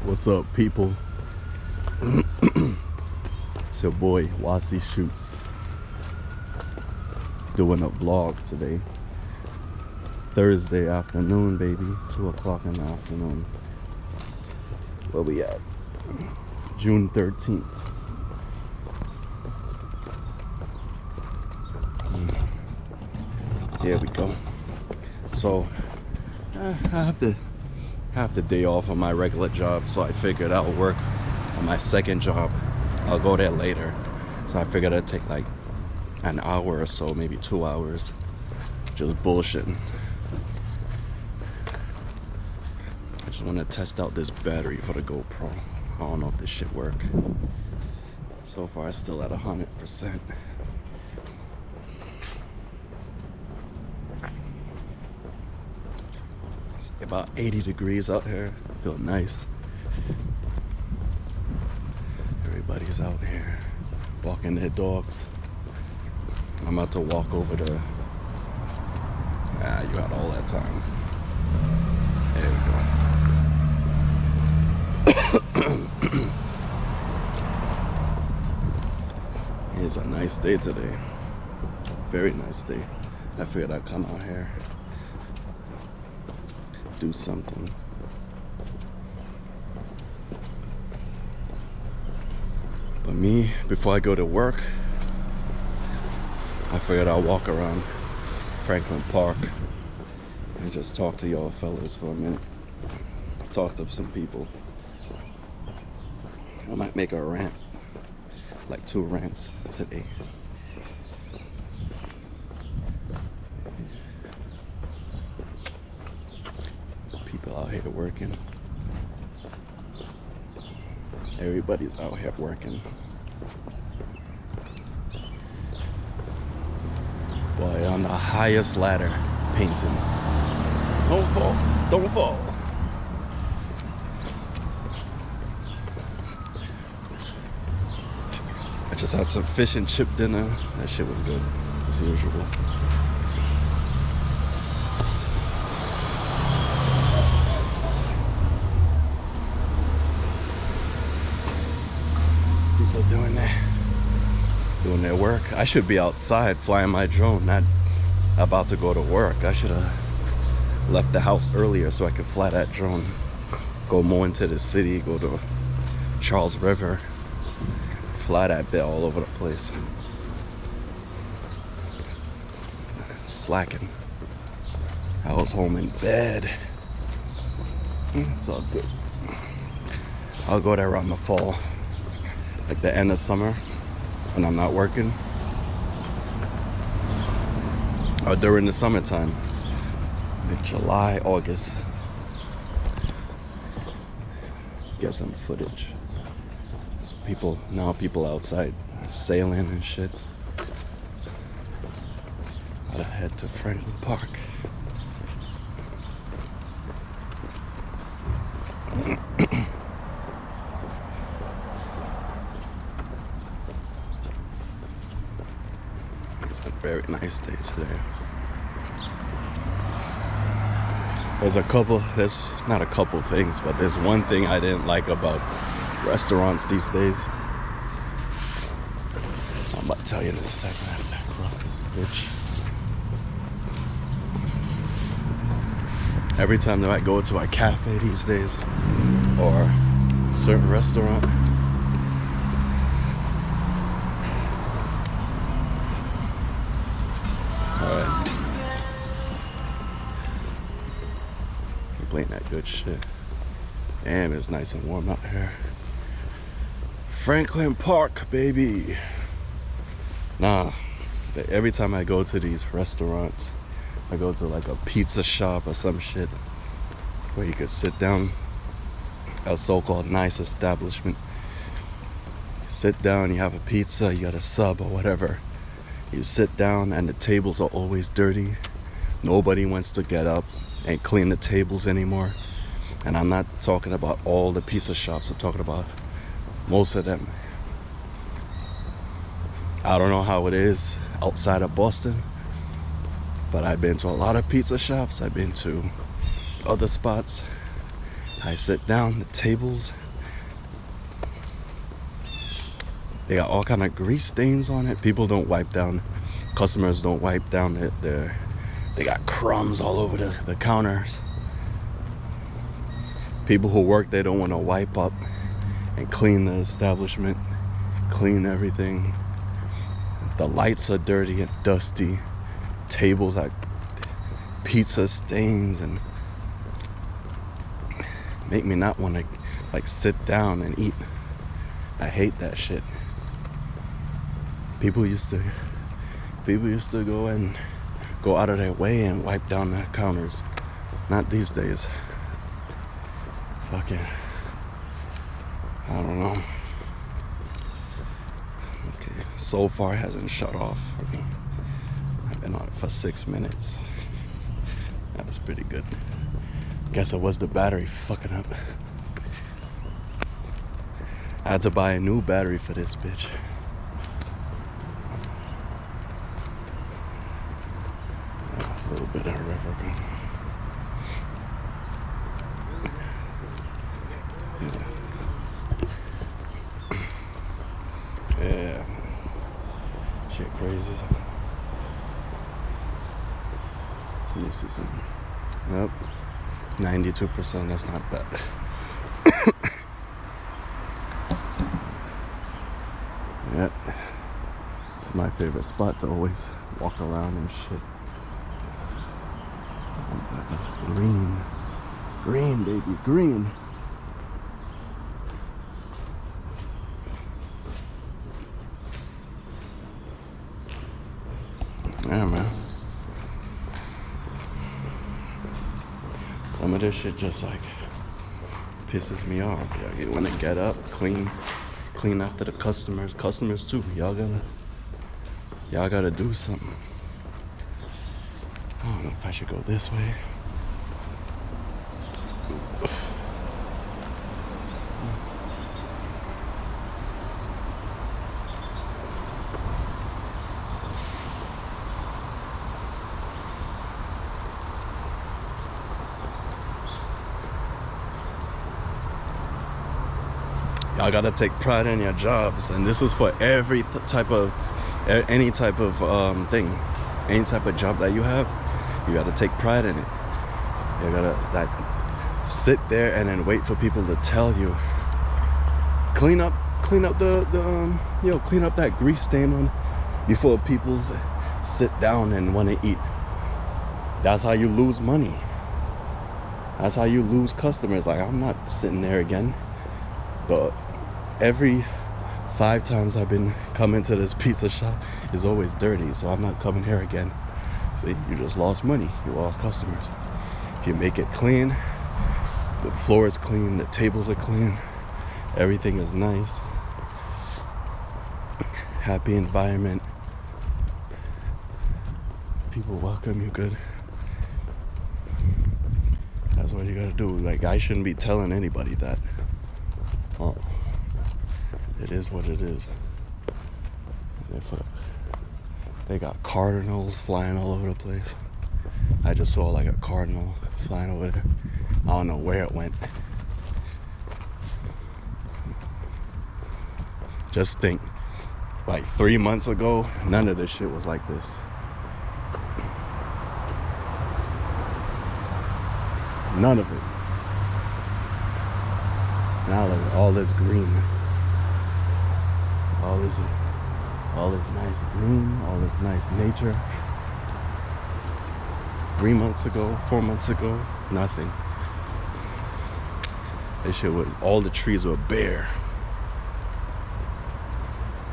What's up, people? It's your boy Wasy Shoots doing a vlog today. Thursday afternoon, baby. 2 o'clock in the afternoon. Where we at? June 13th. Here we go. So I have the day off on my regular job, so I figured I'll work on my second job. I'll go there later. So I figured it'd take like an hour or so, maybe 2 hours, just bullshitting. I just want to test out this battery for the Gopro. I don't know if this shit work. So far it's still at 100%. It's about 80 degrees out here. Feel nice. Everybody's out here walking their dogs. I'm about to walk over to... you had all that time. There we go. It's a nice day today. Very nice day. I figured I'd come out here, do something. But me, before I go to work, I figured I'll walk around Franklin Park and just talk to y'all fellas for a minute. Talk to some people. I might make a rant, like 2 rants today. People out here working. Everybody's out here working. Boy, on the highest ladder, painting. Don't fall, don't fall. I just had some fish and chip dinner. That shit was good, as usual. People doing their work. I should be outside flying my drone, not about to go to work. I should have left the house earlier so I could fly that drone. Go more into the city, go to Charles River. Fly that bit all over the place. Slacking. I was home in bed. It's all good. I'll go there around the fall, like the end of summer, when I'm not working, or during the summertime, like July, August. Get some footage. People outside sailing and shit. Gotta head to Franklin Park. It's a very nice day today. There's not a couple things, but there's one thing I didn't like about restaurants these days. I'm about to tell you in a second. I have to cross this bitch. Every time that I go to a cafe these days, or a certain restaurant, alright, they're playing that good shit. Damn, it's nice and warm out here. Franklin Park, baby. Nah, but every time I go to these restaurants, I go to like a pizza shop or some shit where you could sit down, a so-called nice establishment. You sit down, you have a pizza, you got a sub or whatever. You sit down and the tables are always dirty. Nobody wants to get up and clean the tables anymore. And I'm not talking about all the pizza shops, I'm talking about most of them. I don't know how it is outside of Boston, but I've been to a lot of pizza shops. I've been to other spots, I sit down, the tables, they got all kind of grease stains on it. People don't wipe down, customers don't wipe down they got crumbs all over the counters. People who work, they don't want to wipe up and clean the establishment, clean everything. The lights are dirty and dusty. Tables are pizza stains and make me not want to like sit down and eat. I hate that shit. People used to go out of their way and wipe down the counters. Not these days. Fucking, I don't know. Okay, so far it hasn't shut off for me. I've been on it for 6 minutes. That was pretty good. Guess it was the battery fucking up. I had to buy a new battery for this bitch. A little bit of river. Yeah. Shit crazy. Let me see something. Nope. 92%, that's not bad. Yep. It's my favorite spot to always walk around and shit. Green. Green, baby, green. Yeah, man. Some of this shit just like pisses me off. Yeah, you want to get up, clean after the customers. Customers too. Y'all gotta do something. I don't know if I should go this way. Y'all gotta take pride in your jobs, and this is for every type of any type of thing, any type of job that you have. You gotta take pride in it. You gotta sit there and then wait for people to tell you. Clean up clean up that grease stain on before people sit down and want to eat. That's how you lose money. That's how you lose customers. Like, I'm not sitting there again. But every 5 times I've been coming to this pizza shop is always dirty, so I'm not coming here again. See, you just lost money. You lost customers. If you make it clean, the floor is clean, the tables are clean, everything is nice, happy environment, people welcome you good. That's what you gotta do. Like, I shouldn't be telling anybody that. Oh, it is what it is. They got cardinals flying all over the place. I just saw like a cardinal flying over there. I don't know where it went. Just think, like 3 months ago, none of this shit was like this. None of it. Now look at all this green. All this nice green, all this nice nature. 3 months ago, 4 months ago, nothing. This shit was, all the trees were bare.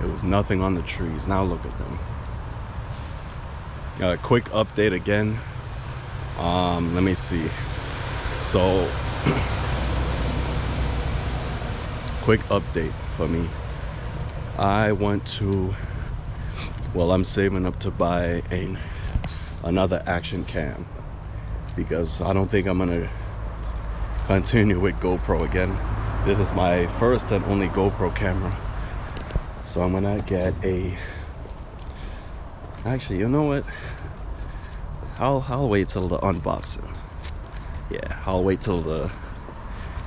There was nothing on the trees. Now look at them. Quick update again. Let me see. So, quick update for me. I want to, well, I'm saving up to buy another action cam, because I don't think I'm gonna continue with GoPro again. This is my first and only GoPro camera, so I'm gonna get actually, you know what, I'll wait till the unboxing. Yeah, I'll wait till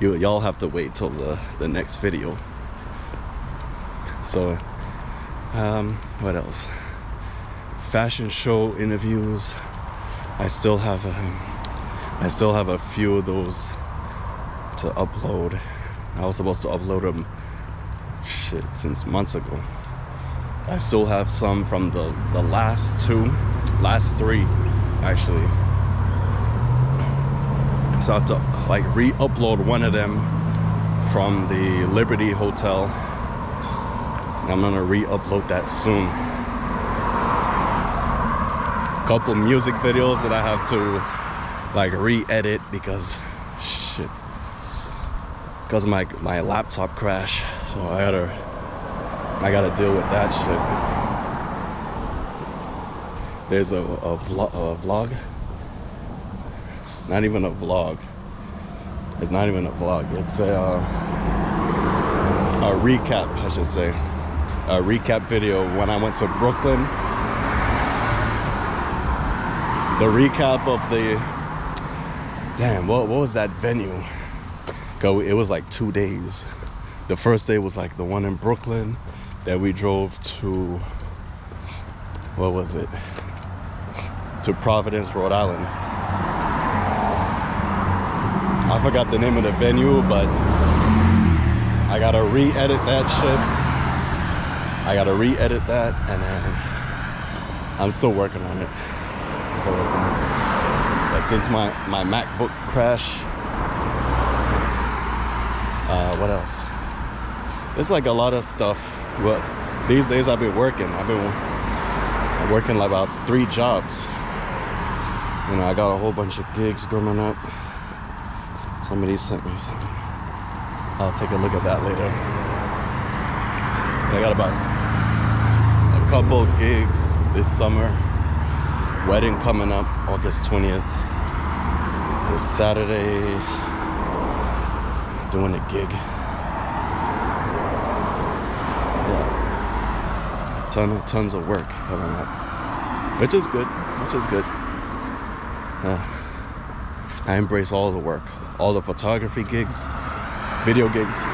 y'all have to wait till the next video. So what else? Fashion show interviews. I still have a few of those to upload. I was supposed to upload them since months ago. I still have some from the last three actually. So I have to like re-upload one of them from the Liberty Hotel. I'm gonna re-upload that soon. Couple music videos that I have to like re-edit because my laptop crashed, so I gotta deal with that shit. There's a vlog. Not even a vlog. It's not even a vlog. It's a recap, I should say. A recap video when I went to Brooklyn. The recap of the what was that venue? It was like 2 days. The first day was like the one in Brooklyn. Then we drove to, what was it? To Providence, Rhode Island. I forgot the name of the venue, but I gotta re-edit that shit. I gotta re-edit that, and then I'm still working on it. But since my MacBook crashed, what else? There's like a lot of stuff. But these days I've been working like about 3 jobs. You know, I got a whole bunch of gigs coming up. Somebody sent me some. I'll take a look at that later. I got about a couple gigs this summer. Wedding coming up August 20th. This Saturday, doing a gig. Yeah. Tons of work coming up. Which is good. I embrace all the work. All the photography gigs, video gigs,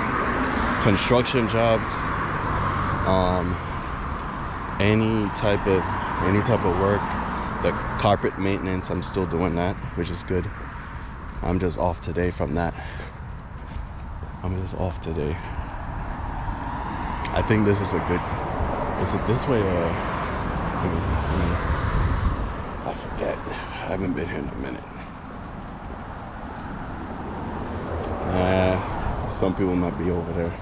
construction jobs, any type of work. The carpet maintenance, I'm still doing that, which is good. I'm just off today from that. I think this is a good. Is it this way or? I forget. I haven't been here in a minute. Some people might be over there.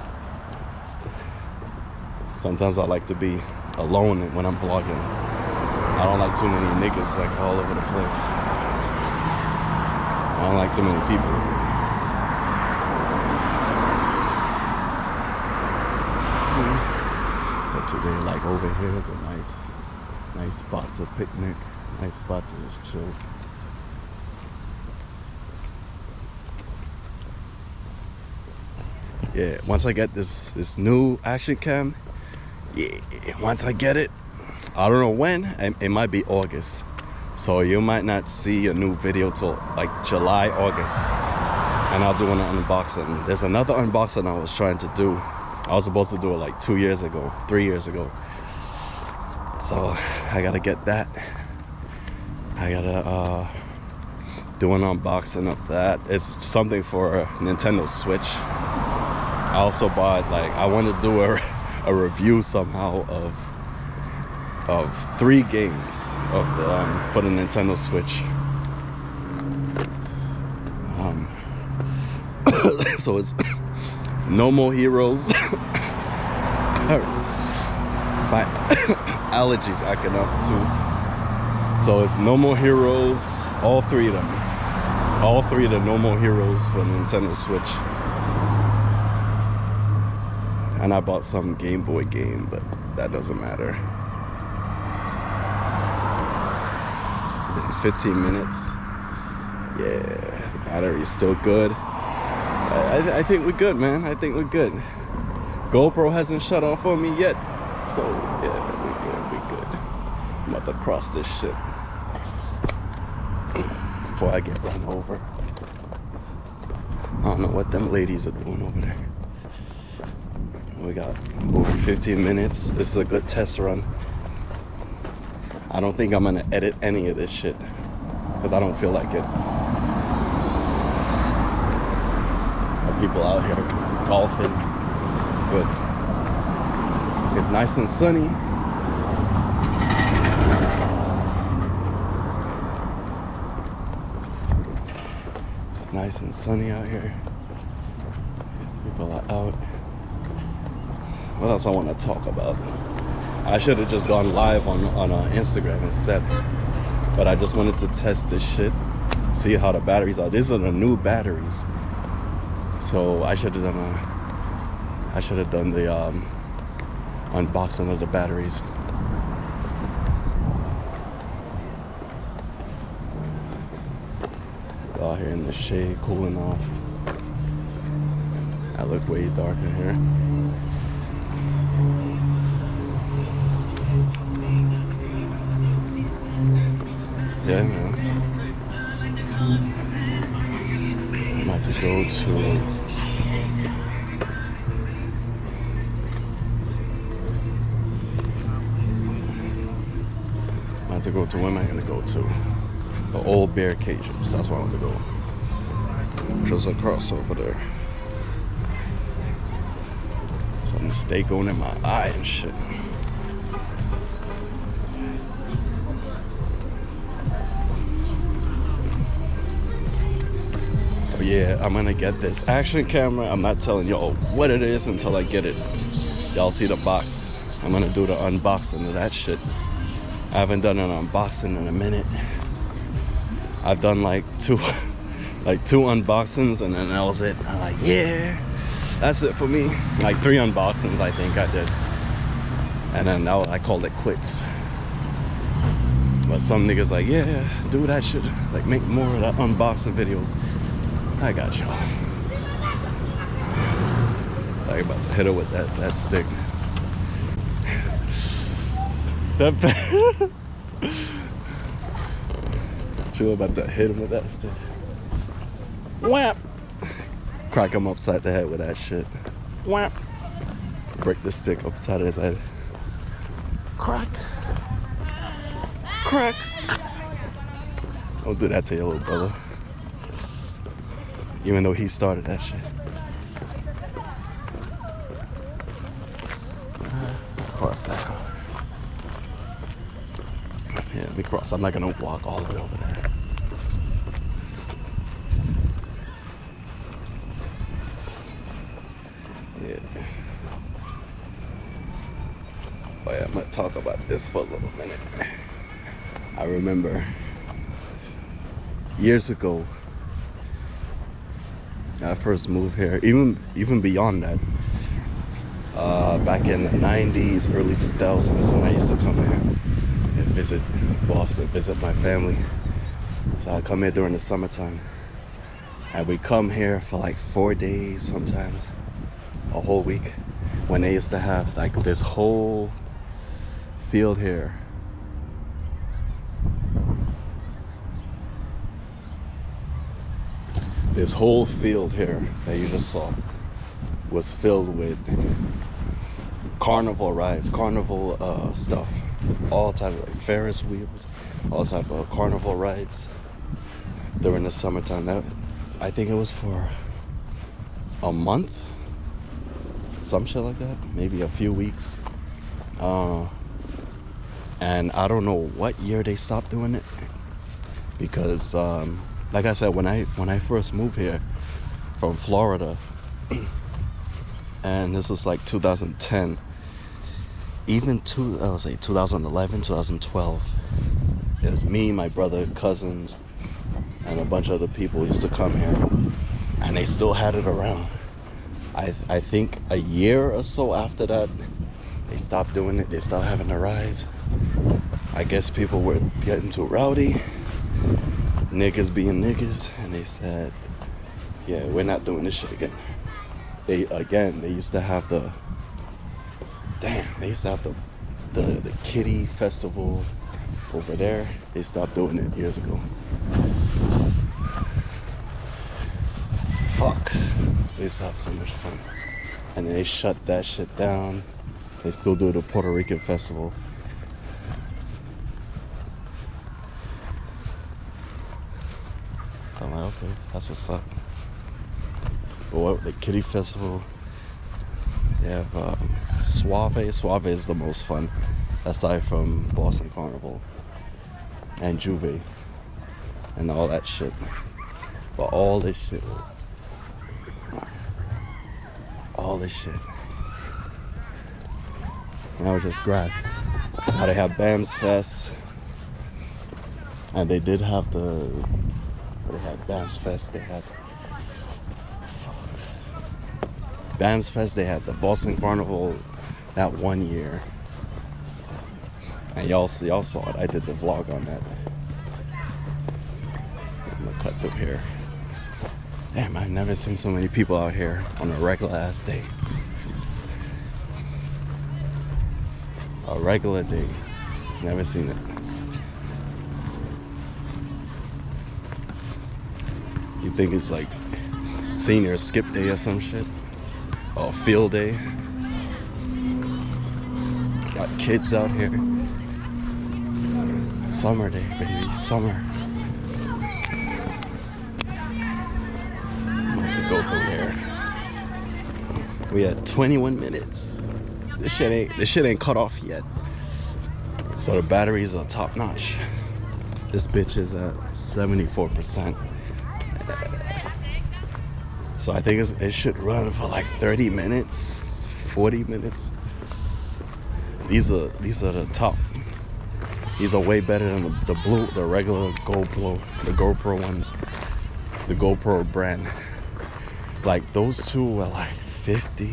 Sometimes I like to be alone when I'm vlogging. I don't like too many niggas like all over the place. I don't like too many people. But today, like over here is a nice spot to picnic, nice spot to just chill. Yeah, once I get this new action cam, once I get it, I don't know when, it might be August. So you might not see a new video till like July, August. And I'll do an unboxing. There's another unboxing I was trying to do. I was supposed to do it like 3 years ago. So I gotta get that. I gotta do an unboxing of that. It's something for a Nintendo Switch. I also bought, I want to do a review somehow of 3 games for the Nintendo Switch. So it's No More Heroes. My allergies acting up too. So it's No More Heroes, all 3 of them. All 3 of the No More Heroes for the Nintendo Switch. And I bought some Game Boy game, but that doesn't matter. Been 15 minutes. Yeah, the battery's still good. I think we're good, man. I think we're good. GoPro hasn't shut off on me yet. So, yeah, we good. I'm about to cross this shit before I get run over. don't know what them ladies are doing over there. We got over 15 minutes. This is a good test run. I don't think I'm gonna edit any of this shit because I don't feel like it. People out here golfing. Good. It's nice and sunny. It's nice and sunny out here. People are out. What else I want to talk about? I should have just gone live on Instagram instead. But I just wanted to test this shit. See how the batteries are. These are the new batteries. So I should have done the unboxing of the batteries. Out here in the shade, cooling off. I look way darker here. Yeah, man. I'm about to go to where am I gonna go to? The Old Bear Cages. That's where I want to go. Just across over there. Something steak going in my eye and shit. So yeah, I'm gonna get this action camera. I'm not telling y'all what it is until I get it. Y'all see the box. I'm gonna do the unboxing of that shit. I haven't done an unboxing in a minute. I've done like two unboxings and then that was it. I'm like, yeah, that's it for me. Like 3 unboxings I think I did. And then I called it quits. But some niggas like, yeah, do that shit. Like make more of that unboxing videos. I got y'all. I'm about to hit her with that stick. She was about to hit him with that stick. Whap! Crack him upside the head with that shit. Whap! Break the stick upside his head. Crack! Crack! Don't do that to your little brother. Even though he started that shit. Cross that. Yeah, let me cross. I'm not gonna walk all the way over there. Yeah. Oh yeah, I'm gonna talk about this for a little minute. I remember years ago, I first moved here, even beyond that, back in the 90s, early 2000s, when I used to come here and visit Boston, visit my family. So I come here during the summertime. And we come here for like 4 days, sometimes a whole week, when they used to have like this whole field here. This whole field here that you just saw was filled with carnival rides, carnival stuff, all type of like Ferris wheels, all type of carnival rides during the summertime. That, I think it was for a month, some shit like that, maybe a few weeks. And I don't know what year they stopped doing it, because like I said, when I first moved here from Florida, and this was like 2010, even I would say 2011, 2012, it was me, my brother, cousins, and a bunch of other people used to come here, and they still had it around. I think a year or so after that, they stopped doing it. They stopped having the rides. I guess people were getting too rowdy, niggas being niggas, and they said, yeah, we're not doing this shit again. They used to have the kiddie festival over there. They stopped doing it years ago. Fuck. We used to have so much fun. And then they shut that shit down. They still do the Puerto Rican festival. So I'm like, okay, that's what's up. But what, the Kitty Festival, they have Suave. Suave is the most fun, aside from Boston Carnival and Juve and all that shit. But all this shit, now it's just grass. Now they have BAM's Fest, and they did have they had BAM's Fest. They had BAM's Fest. They had the Boston Carnival that one year, and y'all saw it. I did the vlog on that. I'm gonna cut through here. Damn, I've never seen so many people out here on a regular ass day. A regular day. Never seen it. You think it's like senior skip day or some shit? Or field day? Got kids out here. Summer day, baby. Summer. To go through here. We had 21 minutes. This shit ain't cut off yet. So the batteries are top notch. This bitch is at 74%. So I think it should run for like 30 minutes, 40 minutes. These are the top. These are way better than the regular GoPro ones. The GoPro brand. Like those two were like 50,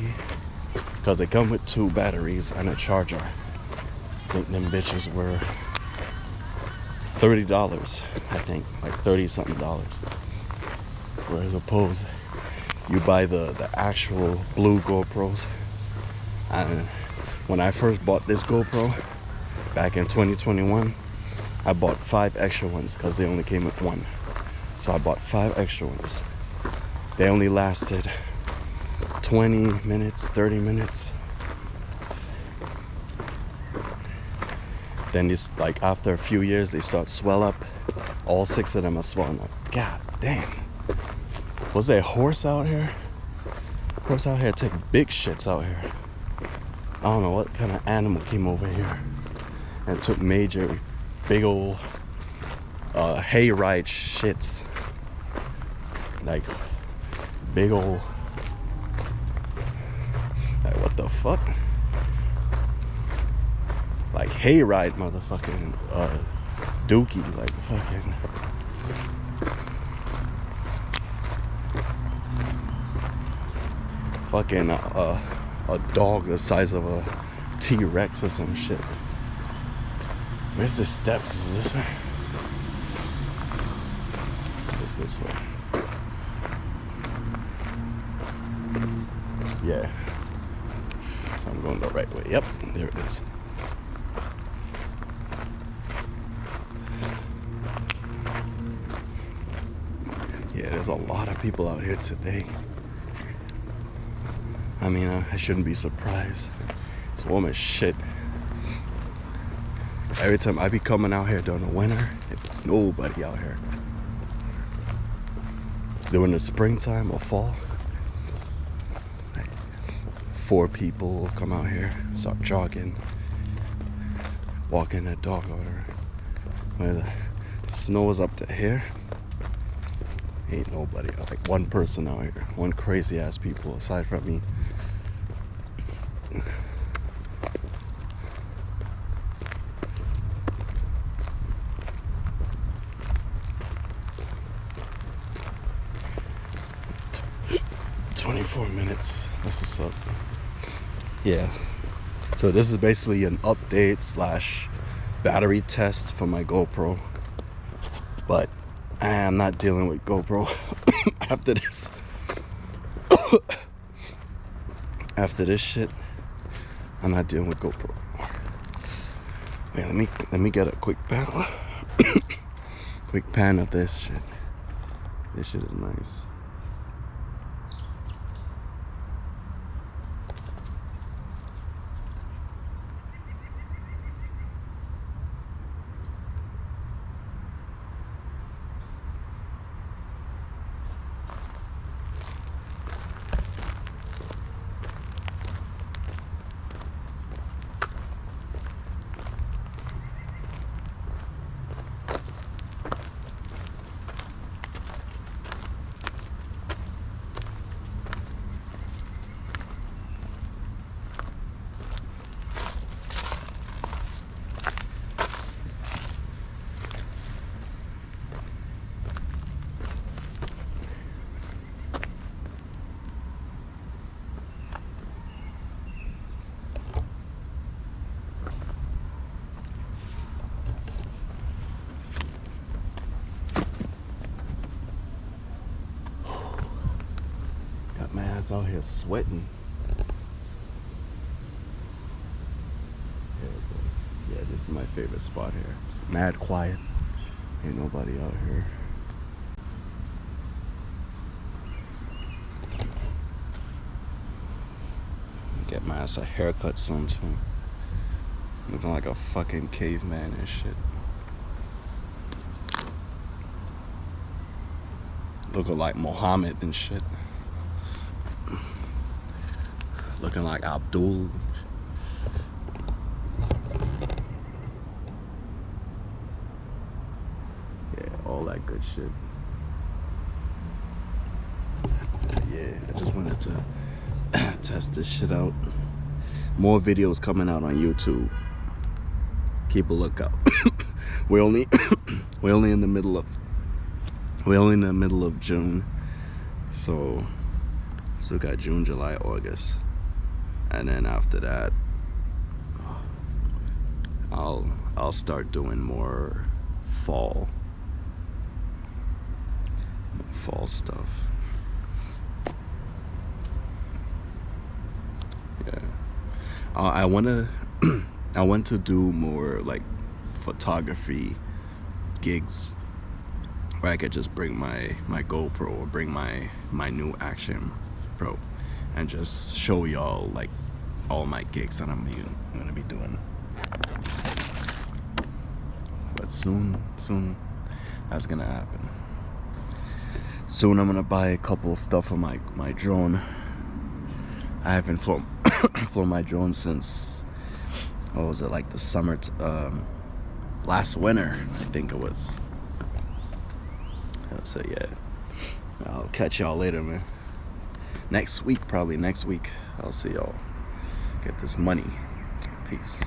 because they come with 2 batteries and a charger. I think them bitches were $30, I think, like 30 something dollars. Whereas opposed, you buy the actual blue GoPros. And when I first bought this GoPro back in 2021, I bought 5 extra ones because they only came with 1. So I bought 5 extra ones. They only lasted 20 minutes, 30 minutes. Then it's like after a few years, they start to swell up. All 6 of them are swelling up. God damn. Was there a horse out here? Horse out here take big shits out here. I don't know what kind of animal came over here and took major, big old hayride shits. Like big old, like what the fuck? Like hayride motherfucking dookie, like fucking a dog the size of a T-Rex or some shit. Where's the steps? Is this way? It's this way. Yeah. So I'm going the right way. Yep, there it is. Yeah, there's a lot of people out here today. I mean, I shouldn't be surprised. It's warm as shit. Every time I be coming out here during the winter, there's nobody out here. During the springtime or fall, like 4 people will come out here, start jogging, walking their dog over. Where the snow is up to here, ain't nobody. Like 1 person out here, 1 crazy ass people aside from me. Minutes. That's what's up. Yeah. So this is basically an update / battery test for my GoPro. But I am not dealing with GoPro after this. After this shit, I'm not dealing with GoPro. Man, let me get a quick panel. Quick pan of this shit. This shit is nice. Guys out here sweating. Yeah, this is my favorite spot here. It's mad quiet. Ain't nobody out here. Get my ass a haircut soon too. Looking like a fucking caveman and shit. Looking like Muhammad and shit. Looking like Abdul. Yeah, all that good shit. Yeah, I just wanted to test this shit out. More videos coming out on YouTube. Keep a lookout. we're only in the middle of June, so we got June, July, August, and then after that, I'll start doing more fall stuff. Yeah, I want to do more like photography gigs where I could just bring my GoPro or bring my new Action Pro and just show y'all like all my gigs that I'm gonna be doing. But soon that's gonna happen. Soon I'm gonna buy a couple stuff for my drone. I haven't flown my drone since, what was it, like the summer, last winter, I think it was. So yeah, I'll catch y'all later, man. Next week, probably next week, I'll see y'all. Get this money. Peace.